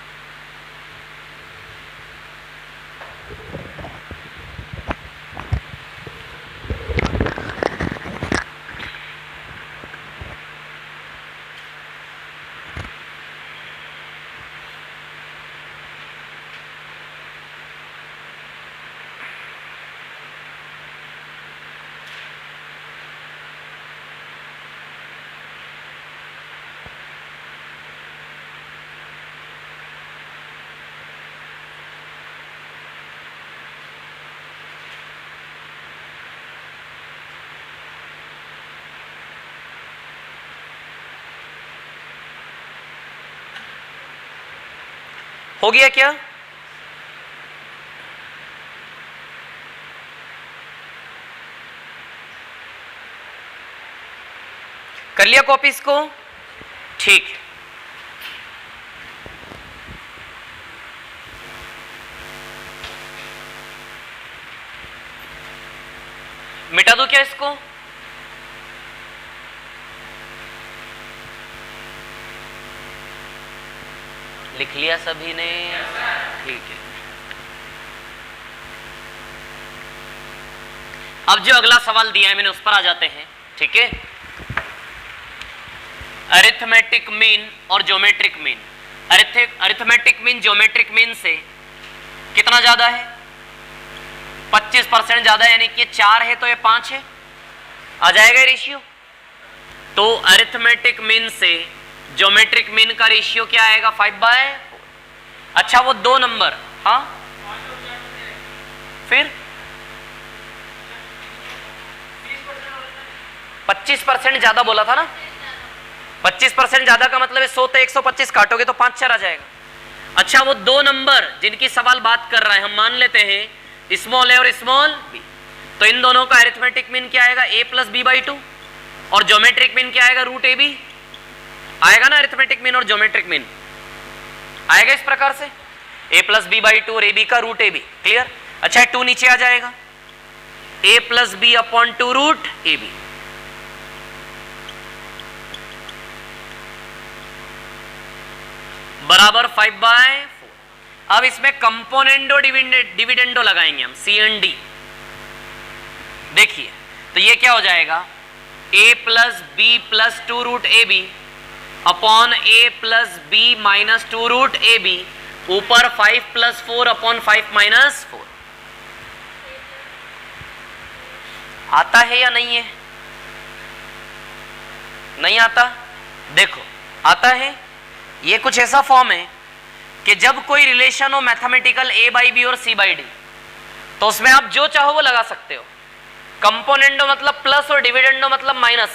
हो गया क्या? कर लिया कॉपी इसको? ठीक। मिटा दो क्या इसको? लिख लिया सभी ने? ठीक है। अब जो अगला सवाल दिया है मैंने उस पर आ जाते हैं। ठीक है, अरिथमेटिक मीन और geometric mean. Arithmetic mean geometric mean से कितना ज्यादा है? 25% ज्यादा, यानी कि 4 है तो ये 5 है, आ जाएगा रेशियो। तो अरिथमेटिक मीन से ज्योमेट्रिक मीन का रेशियो क्या आएगा? 5/4। अच्छा, वो 2 नंबर, हाँ फिर 25% ज्यादा बोला था ना। 25% ज्यादा का मतलब है 100 तो 125 काटोगे तो 5 4 आ जाएगा। अच्छा, वो 2 नंबर जिनकी सवाल बात कर रहा है, हम मान लेते हैं स्मॉल ए और स्मॉल बी, तो इन दोनों का अरिथमेटिक मीन क्या आएगा? a + b/2। और ज्योमेट्रिक मीन क्या आएगा? √ab आएगा ना। अरिथमेटिक मीन और ज्योमेट्रिक मीन आएगा इस प्रकार से, a + b/2 और ab का √ab। क्लियर? अच्छा, 2 नीचे आ जाएगा, a + b/2 √ab। बराबर 5/4। अब इसमें कंपोनेंडो डिविडेंडो लगाएंगे हम, C&D। देखिए, तो ये क्या हो जाएगा? a + b/2 √ab upon a + b - 2 √ab ऊपर 5 + 4 अपॉन 5 - 4। आता है या नहीं है? नहीं आता? देखो, आता है। ये कुछ ऐसा फॉर्म है कि जब कोई रिलेशन हो मैथमेटिकल a/b और c/d, तो उसमें आप जो चाहो वो लगा सकते हो। कंपोनेंडो मतलब प्लस और डिविडेंडो मतलब माइनस।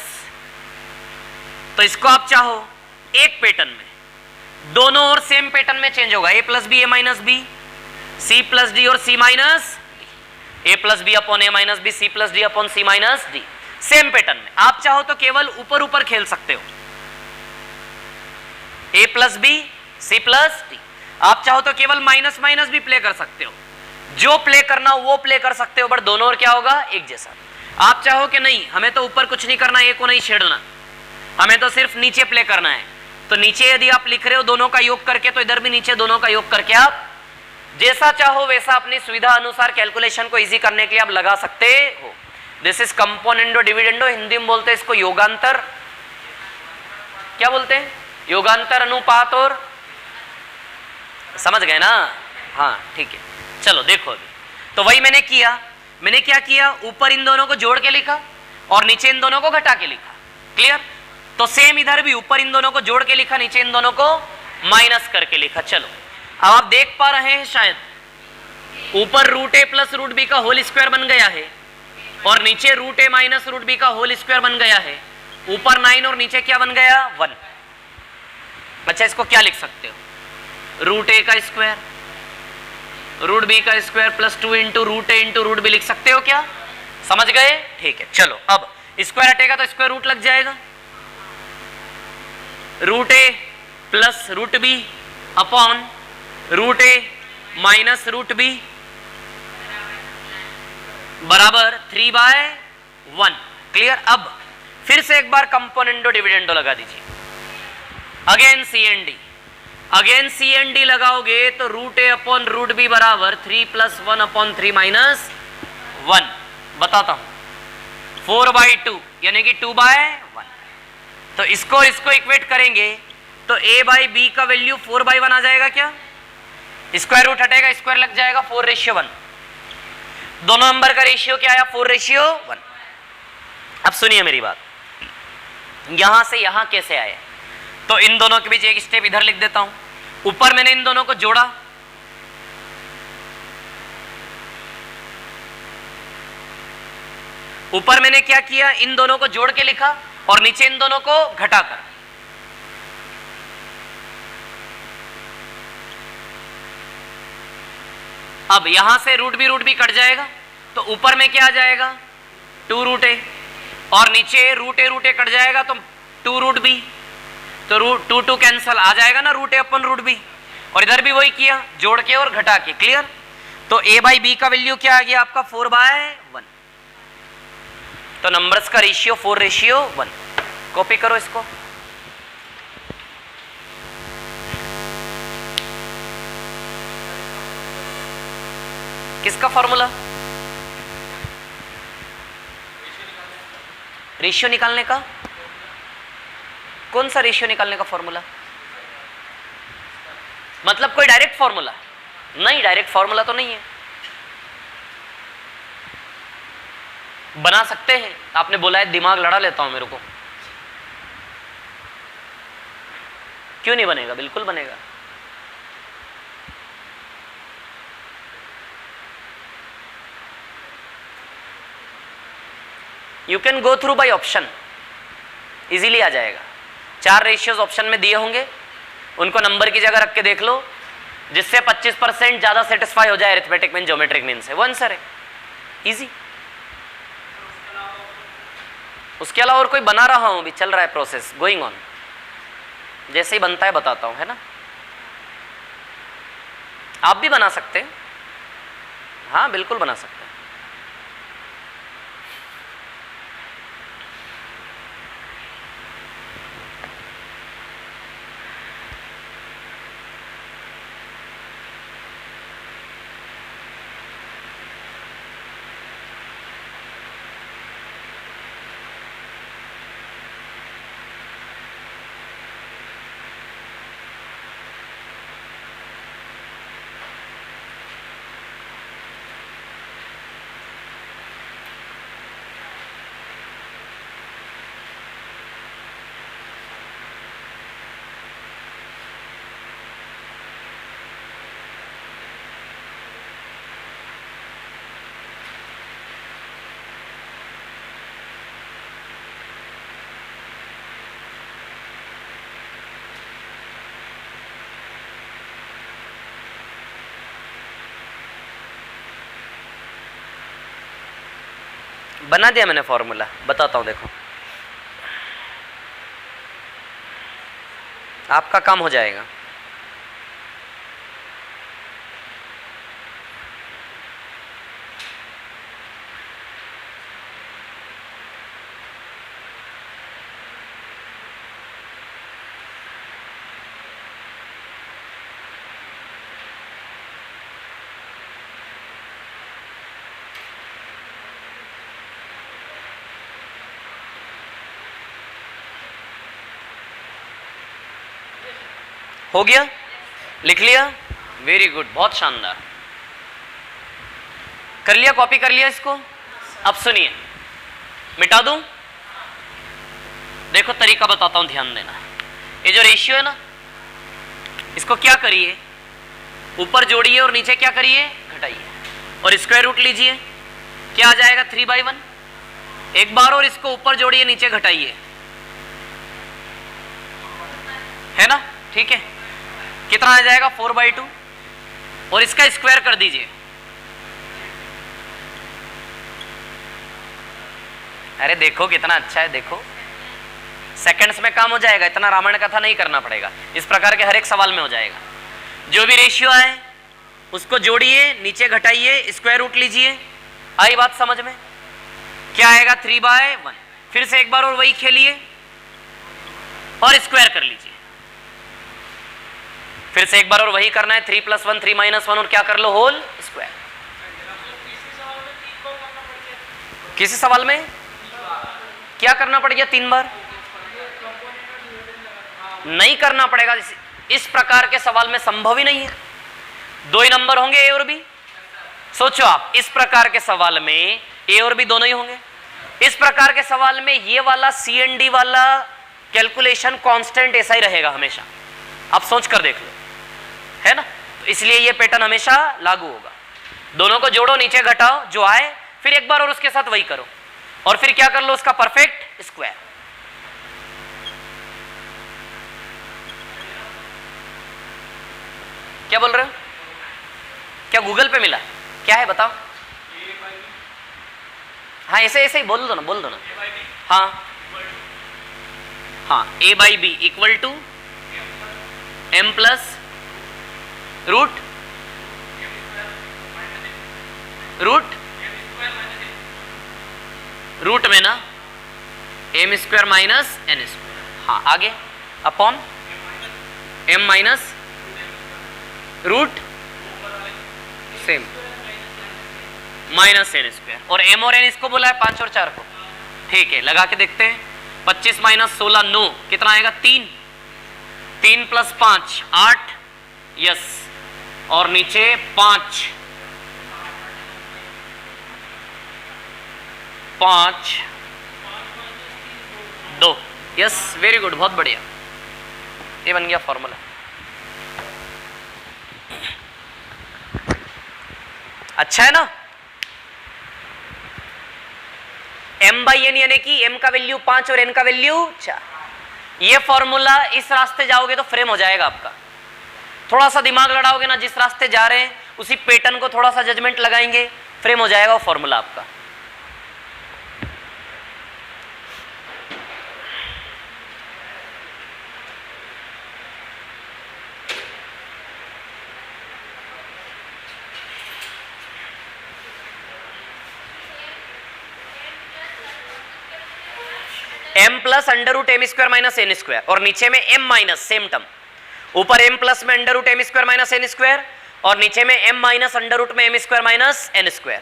तो इसको आप चाहो एक पैटर्न में, दोनों और सेम पैटर्न में चेंज होगा, a + b a - b, c + d और c - d, a + b upon a - b, c + d upon c - d, same pattern में। आप चाहो तो केवल ऊपर ऊपर खेल सकते हो, a + b c + d। आप चाहो तो केवल माइनस माइनस भी प्ले कर सकते हो, जो प्ले करना हो वो प्ले कर सकते हो, बट दोनों और क्या होगा? एक जैसा। आप चाहो कि नहीं, हमें तो ऊपर कुछ नहीं करना, ए को नहीं छेड़ना, हमें तो सिर्फ नीचे प्ले करना है, तो नीचे यदि आप लिख रहे हो दोनों का योग करके, तो इधर भी नीचे दोनों का योग करके आप जैसा चाहो वैसा अपनी सुविधा अनुसार कैलकुलेशन को इजी करने के लिए आप लगा सकते हो। This is componendo dividendo. Hindi में बोलते हैं इसको योगांतर, क्या बोलते हैं? योगांतर अनुपात। और समझ गए ना? हाँ ठीक है। चलो देखो, अभी तो वही मैंने किया। मैंने क्या किया? ऊपर इन दोनों को जोड़ के लिखा और नीचे इन दोनों को घटा के लिखा। क्लियर? तो सेम इधर भी ऊपर इन दोनों को जोड़ के लिखा, नीचे इन दोनों को माइनस करके लिखा। चलो अब आप देख पा रहे हैं शायद ऊपर root A plus root B का होल स्क्वायर बन गया है और नीचे root A minus root B का होल स्क्वायर बन गया है। ऊपर 9 और नीचे क्या बन गया 1। अच्छा इसको क्या लिख सकते हो, रूट ए का स्क्वायर रूट बी का स्क्वायर प्लस 2 इंटू रूट ए इंटू रूट बी लिख सकते हो क्या? समझ गए? ठीक है। चलो अब स्क्वायर हटेगा तो स्क्वायर रूट लग जाएगा। Root A plus root B upon root A minus root B बराबर 3/1। क्लियर? अब फिर से एक बार कंपोनेंडो डिविडेंडो लगा दीजिए। Again C N D, again C N D लगाओगे तो root A upon root B बराबर 3 + 1 अपॉन 3 - 1। बताता हूं 4/2 यानी कि 2/1। तो इसको इक्वेट करेंगे तो a बाई बी का वैल्यू 4/1 आ जाएगा क्या? स्क्वायर रूट हटेगा स्क्वायर लग जाएगा 4:1। दोनों नंबर का रेशियो क्या आया 4:1। अब सुनिए मेरी बात, यहां से यहां कैसे आए तो इन दोनों के बीच एक स्टेप इधर लिख देता हूं। ऊपर मैंने इन दोनों को जोड़ा, ऊपर मैंने क्या किया इन दोनों को जोड़ के लिखा और नीचे इन दोनों को घटाकर। अब यहां से रूट बी कट जाएगा तो ऊपर में क्या आ जाएगा 2 रूट ए और नीचे रूट ए कट जाएगा तो 2 रूट बी। तो रूट 2 कैंसल आ जाएगा ना रूट ए अपन रूट बी। और इधर भी वही किया जोड़ के और घटा के। क्लियर? तो a बाई बी का वैल्यू क्या आ गया आपका 4/1। तो नंबर्स का रेशियो 4:1। कॉपी करो इसको। किसका फॉर्मूला? रेशियो निकालने का। कौन सा रेशियो निकालने का फॉर्मूला? मतलब कोई डायरेक्ट फॉर्मूला? नहीं, डायरेक्ट फॉर्मूला तो नहीं है। बना सकते हैं, आपने बोला है दिमाग लड़ा लेता हूं मेरे को। क्यों नहीं बनेगा? बिल्कुल बनेगा। You can go through by option, easily आ जाएगा। 4 रेशियोज ऑप्शन में दिए होंगे, उनको नंबर की जगह रख के देख लो, जिससे 25% ज्यादा सेटिस्फाई हो जाए अरिथमेटिक मीन ज्योमेट्रिक मीन से, वो आंसर है। इजी। उसके अलावा और कोई बना रहा हूं, भी चल रहा है प्रोसेस, गोइंग ऑन। जैसे ही बनता है बताता हूं, है ना? आप भी बना सकते हैं। हाँ बिल्कुल बना सकते हैं। बना दिया मैंने फॉर्मूला, बताता हूं। देखो आपका काम हो जाएगा। हो गया? लिख लिया? वेरी गुड, बहुत शानदार। कर लिया? कॉपी कर लिया इसको? अब सुनिए, मिटा दूं? देखो तरीका बताता हूं, ध्यान देना। ये जो रेशियो है ना इसको क्या करिए, ऊपर जोड़िए और नीचे क्या करिए, घटाइए, और स्क्वायर रूट लीजिए, क्या आ जाएगा 3/1। एक बार और इसको ऊपर जोड़िए, नीचे घटाइए, है ना, ठीक है। कितना आ जाएगा 4/2, और इसका स्क्वायर कर दीजिए। अरे देखो कितना अच्छा है, देखो सेकंड्स में काम हो जाएगा, इतना रामायण कथा नहीं करना पड़ेगा, इस प्रकार के हर एक सवाल में हो जाएगा। जो भी रेशियो आए उसको जोड़िए, नीचे घटाइए, स्क्वायर रूट लीजिए। आई बात समझ में? क्या आएगा 3/1। फिर से एक बार और वही खेलिए और स्क्वायर कर लीजिए। फिर से एक बार और वही करना है, 3 + 1 3 - 1 और क्या कर लो, होल स्क्वायर। किसी सवाल में क्या करना पड़ गया 3 बार? नहीं करना पड़ेगा, इस प्रकार के सवाल में संभव ही नहीं है। 2 ही नंबर होंगे ए और बी। सोचो आप, इस प्रकार के सवाल में ए और बी दोनों ही होंगे। इस प्रकार के सवाल में ये वाला सी एंड डी वाला कैलकुलेशन कांस्टेंट ऐसा ही रहेगा हमेशा। आप सोच कर देख लो, है ना। तो इसलिए ये पैटर्न हमेशा लागू होगा। दोनों को जोड़ो, नीचे घटाओ, जो आए फिर एक बार और उसके साथ वही करो, और फिर क्या कर लो, उसका परफेक्ट स्क्वायर। क्या बोल रहे हो? क्या गूगल पे मिला? क्या है बताओ। हाँ ऐसे ऐसे ही बोल दो ना, बोल दो ना। हाँ हाँ, a/b = m + रूट में ना m² - n²। हाँ आगे, upon m - root same -n², और m और n इसको बोला है 5 और 4 को। ठीक है, लगा के देखते हैं। 25 - 16 9, कितना आएगा 3। 3 + 5 8, यस, और नीचे 5 2, यस, वेरी गुड, बहुत बढ़िया, ये बन गया फॉर्मूला। अच्छा है ना। m/n यानी कि m का वैल्यू 5 और n का वैल्यू 4। ये फॉर्मूला इस रास्ते जाओगे तो फ्रेम हो जाएगा आपका। थोड़ा सा दिमाग लड़ाओगे ना, जिस रास्ते जा रहे हैं उसी पैटर्न को थोड़ा सा जजमेंट लगाएंगे, फ्रेम हो जाएगा वो फॉर्मूला आपका। m + √m² - n², और नीचे में m- सेम टर्म, ऊपर m प्लस में √m² - n², और नीचे में m- √m² - n²।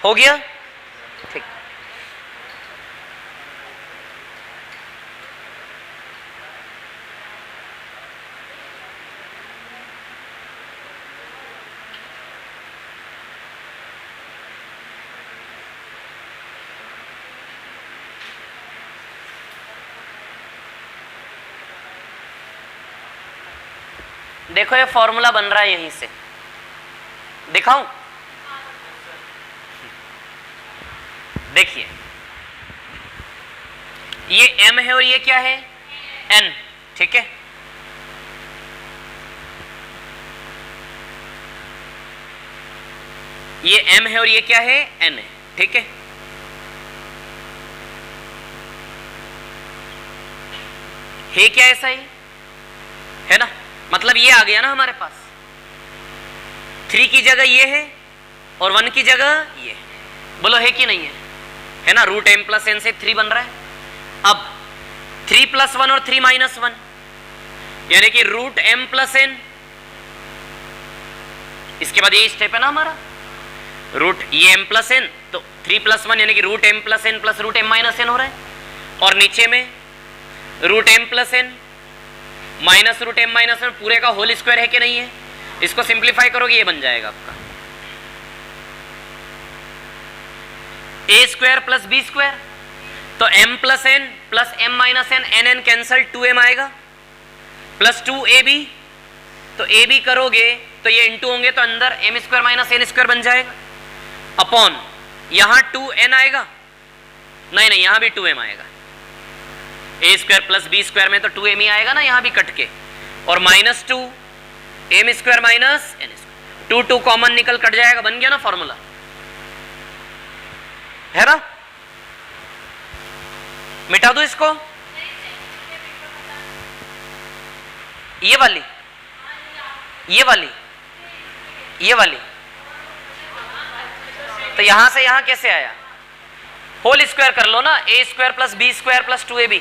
हो गया, ठीक। देखो ये फॉर्मूला बन रहा है, यहीं से दिखाऊं? देखिए, ये m है और ये क्या है, n, ठीक है। ये m है और ये क्या है, n है, ठीक है। क्या ऐसा ही है ना, मतलब ये आ गया ना हमारे पास। 3 की जगह ये है और 1 की जगह ये, बोलो है कि नहीं है? है ना, रूट m प्लस n से 3 बन रहा है। अब 3 प्लस 1 और 3 माइनस 1 यानी कि रूट m प्लस n, इसके बाद ये स्टेप है ना हमारा, रूट ये m प्लस n, तो 3 प्लस 1 यानी कि root m plus n plus root m minus n हो रहा है, और नीचे में root m plus n minus root m minus n पूरे का होल स्क्वायर है कि नहीं है, इसको सिंप्लीफाई करोगे ये बन जाएगा आपका a square plus b square, तो m plus n plus m minus n, n n cancel 2m आएगा, प्लस 2ab, तो ab करोगे तो ये इंटू होंगे तो अंदर m square minus n square बन जाएगा, अपॉन यहां 2n आएगा, नहीं नहीं यहां भी 2m आएगा, a square plus b square में तो 2m ही आएगा ना यहां भी कट के, और minus 2 m square minus n square, 2 common निकल कट जाएगा, बन गया ना फॉर्मूला, है ना। मिटा दो इसको, ये वाली, ये वाली, ये वाली, तो यहां से यहां कैसे आया, होल स्क्वायर कर लो ना, a square plus b square plus 2ab,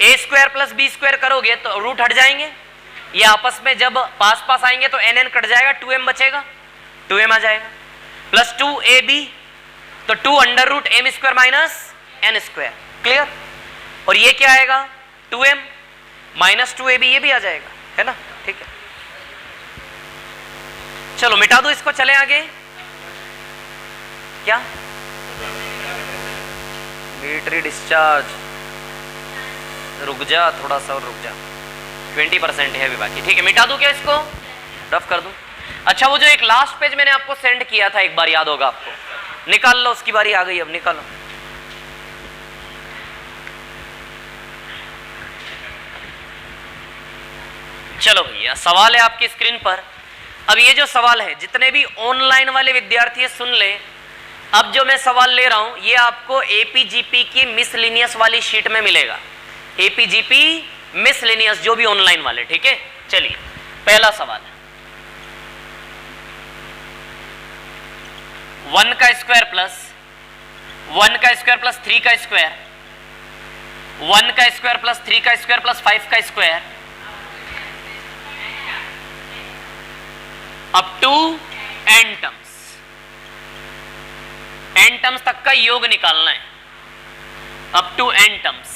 a square plus b square करोगे तो रूट हट जाएंगे, ये आपस में जब पास पास आएंगे तो n n कट जाएगा, 2m बचेगा, 2m आ जाएगा, प्लस 2ab, तो 2 under root m square minus n square, clear, और ये क्या आएगा 2m माइनस 2ab, ये भी आ जाएगा, है ना, ठीक है। चलो मिटा दो इसको, चले आगे, क्या बैटरी डिस्चार्ज, रुक जा थोड़ा सा और रुक जा, 20% है अभी बाकी, ठीक है, मिटा दूं क्या इसको, रफ कर दूं। अच्छा वो जो एक लास्ट पेज मैंने आपको सेंड किया था एक बार, याद होगा आपको, निकाल लो, उसकी बारी आ गई, अब निकालो। चलो भैया सवाल है आपकी स्क्रीन पर। अब ये जो सवाल है, जितने भी ऑनलाइन वाले विद्यार्थी सुन ले, अब जो मैं सवाल ले रहा हूं ये आपको एपीजीपी की मिसलिनियस वाली शीट में मिलेगा, एपीजीपी मिसलिनियस, जो भी ऑनलाइन वाले, ठीक है। चलिए पहला सवाल, 1 का स्क्वायर प्लस 1 का स्क्वायर प्लस 3 का स्क्वायर, 1 का स्क्वायर प्लस 3 का स्क्वायर प्लस 5 का square up to n terms, n terms तक का योग निकालना है, up to n terms.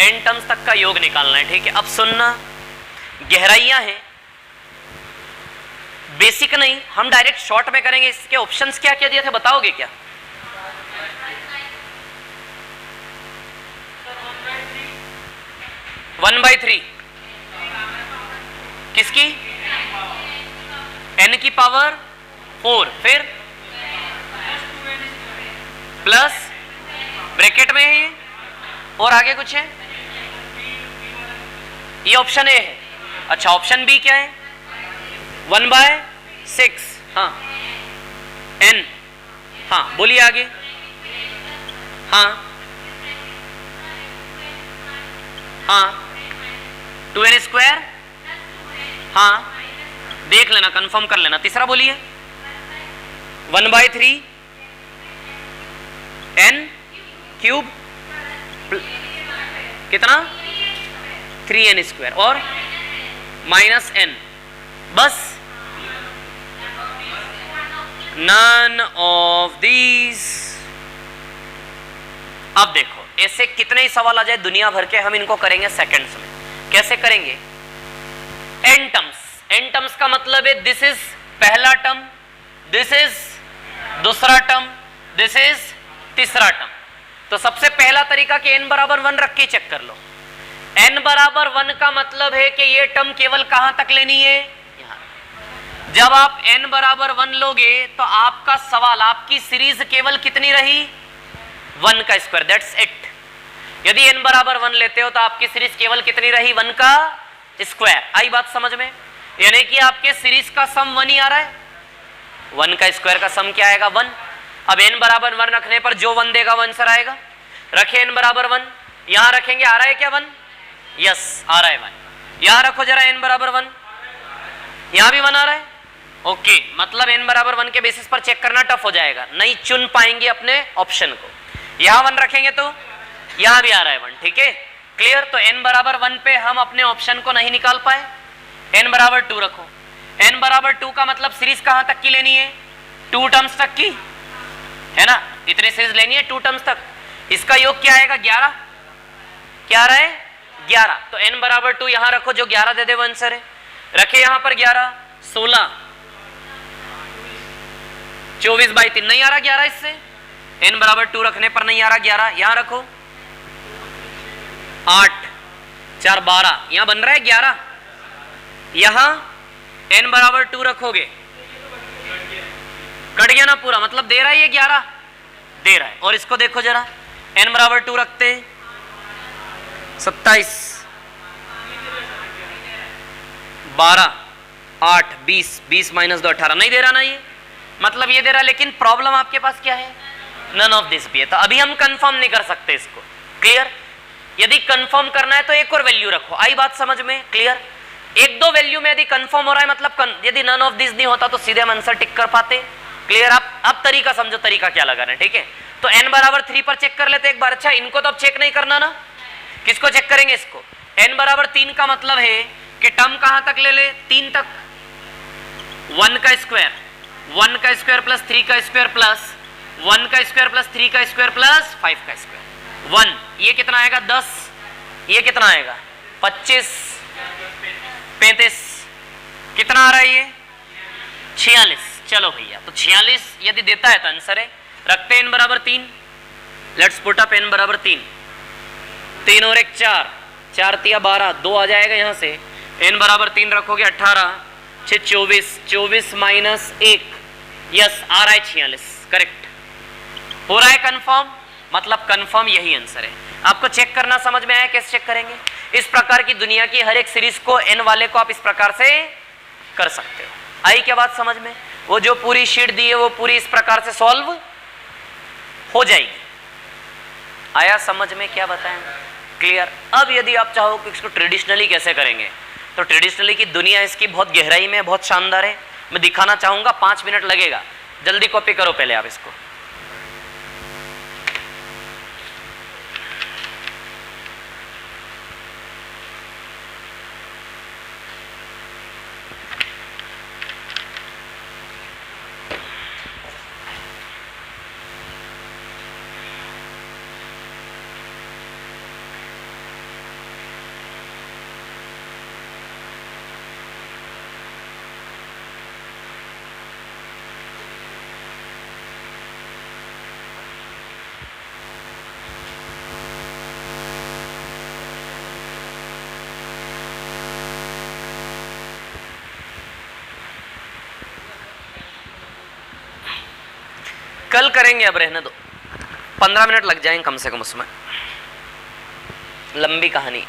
n terms तक का योग निकालना है, ठीक है। अब सुनना, गहराइयां हैं, बेसिक नहीं, हम डायरेक्ट शॉर्ट में करेंगे। इसके ऑप्शंस क्या क्या दिए थे बताओगे क्या? 1/3 किसकी? n की पावर 4, फिर प्लस ब्रैकेट में है ये, और आगे कुछ है? ये ऑप्शन ए है। अच्छा ऑप्शन बी क्या है? 1/6, हाँ n, हाँ बोलिए आगे, हाँ हाँ 2n स्क्वायर, हाँ देख लेना, कंफर्म कर लेना। तीसरा बोलिए 1/3 n क्यूब, कितना? 3n स्क्वायर और माइनस n, बस नन ऑफ दीज। अब देखो ऐसे कितने ही सवाल आ जाए दुनिया भर के, हम इनको करेंगे सेकंड्स में। कैसे करेंगे? n टर्म्स, n टर्म्स का मतलब है दिस इज पहला टर्म, दिस इज दूसरा टर्म, दिस इज तीसरा टर्म। तो सबसे पहला तरीका कि n बराबर 1 रख के चेक कर लो। n बराबर 1 का मतलब है कि ये टर्म केवल कहां तक लेनी है? यहां। जब आप n बराबर 1 लोगे तो आपका सवाल, आपकी सीरीज केवल कितनी रही? 1 का स्क्वायर, दैट्स इट। यदि n बराबर 1 लेते हो तो आपकी सीरीज केवल कितनी रही? 1 का स्क्वायर। आई बात समझ में? यानी कि आपके सीरीज का सम 1 ही आ रहा है। 1 का स्क्वायर का सम क्या आएगा? 1। अब n बराबर 1 रखने पर जो 1 देगा वो आंसर आएगा। रखे n बराबर 1, यहां रखेंगे, आ रहा है क्या 1? यस आ रहा है भाई। यहां रखो जरा n बराबर 1, यहां भी 1 आ रहा है, ओके, मतलब n बराबर 1 के बेसिस पर चेक करना टफ हो जाएगा, नहीं चुन पाएंगे अपने ऑप्शन को। यहां 1 रखेंगे तो यहां भी आ रहा है 1, ठीक है, क्लियर। तो n बराबर 1 पे हम अपने ऑप्शन को नहीं निकाल पाए, n बराबर 2 रखो। n बराबर 2 का मतलब सीरीज कहां तक की लेनी है, 2 टर्म्स तक की, है ना, इतने सीरीज लेनी है 2 टर्म्स तक। इसका योग क्या आएगा, 11, क्या आ रहा है 11, तो n बराबर 2 यहां रखो, जो 11 दे दे वो आंसर है। रखे यहां पर 11, 16, 24/3 नहीं आ रहा 11 इससे, n बराबर 2 रखने पर नहीं आ रहा 11, यहां रखो 8, 4, 12, यहां बन रहा है 11, यहां n बराबर 2 रखोगे, कट गया ना पूरा, मतलब दे रहा है ये 11 दे रहा है। और इसको देखो जरा, n बराबर 2 रखते हैं 27, 12, 8, 20, 20 - 2 18, नहीं दे रहा ना ये, मतलब ये दे रहा, लेकिन प्रॉब्लम आपके पास क्या है, नन ऑफ दिस भी है, तो अभी हम कंफर्म नहीं कर सकते इसको, क्लियर। यदि कंफर्म करना है तो एक और वैल्यू रखो, आई बात समझ में, क्लियर। एक दो वैल्यू में यदि कंफर्म हो रहा है, मतलब यदि नन ऑफ दिस नहीं होता तो सीधे हम आंसर टिक कर पाते, क्लियर। अब तरीका समझो, तरीका क्या लगाना है, ठीक है। तो n बराबर 3 पर चेक कर लेते एक बार। अच्छा, इनको तो अब चेक नहीं करना ना, किसको चेक करेंगे, इसको। n बराबर 3 का मतलब है कि टर्म कहां तक ले ले, 3 तक, 1 का स्क्वायर, 1 का स्क्वायर प्लस 3 का स्क्वायर प्लस 1 का स्क्वायर प्लस 3 का स्क्वायर प्लस 5 का स्क्वायर, 1, ये कितना आएगा 10, ये कितना आएगा 25, 35, कितना आ रहा है ये 46। चलो भैया, तो 46 यदि देता है तो आंसर है। रखते हैं n बराबर 3, लेट्स पुट अप n बराबर 3, 3 और 1 4, 4 तिया 12, 2 आ जाएगा यहां से, n बराबर 3 रखोगे 18, 6 24, 24 माइनस 1, यस आ रहा है 46, करेक्ट हो रहा है कंफर्म, मतलब कंफर्म यही आंसर है। आपको चेक करना समझ में आया, कैसे चेक करेंगे, इस प्रकार की दुनिया की हर एक सीरीज को n वाले को आप इस प्रकार से कर सकते हो। आई क्या बात समझ में, वो जो पूरी शीट दी है वो पूरी इस प्रकार से सॉल्व हो जाएगी। आया समझ में क्या बताएं, क्लियर। अब यदि आप चाहो कि इसको ट्रेडिशनली कैसे करेंगे, तो ट्रेडिशनली की दुनिया इसकी बहुत गहराई में बहुत शानदार है, मैं दिखाना चाहूंगा, 5 मिनट लगेगा, जल्दी कॉपी करो पहले आप इसको। कल करेंगे, अब रहने दो, 15 मिनट लग जाएंगे कम से कम, उसमें लंबी कहानी।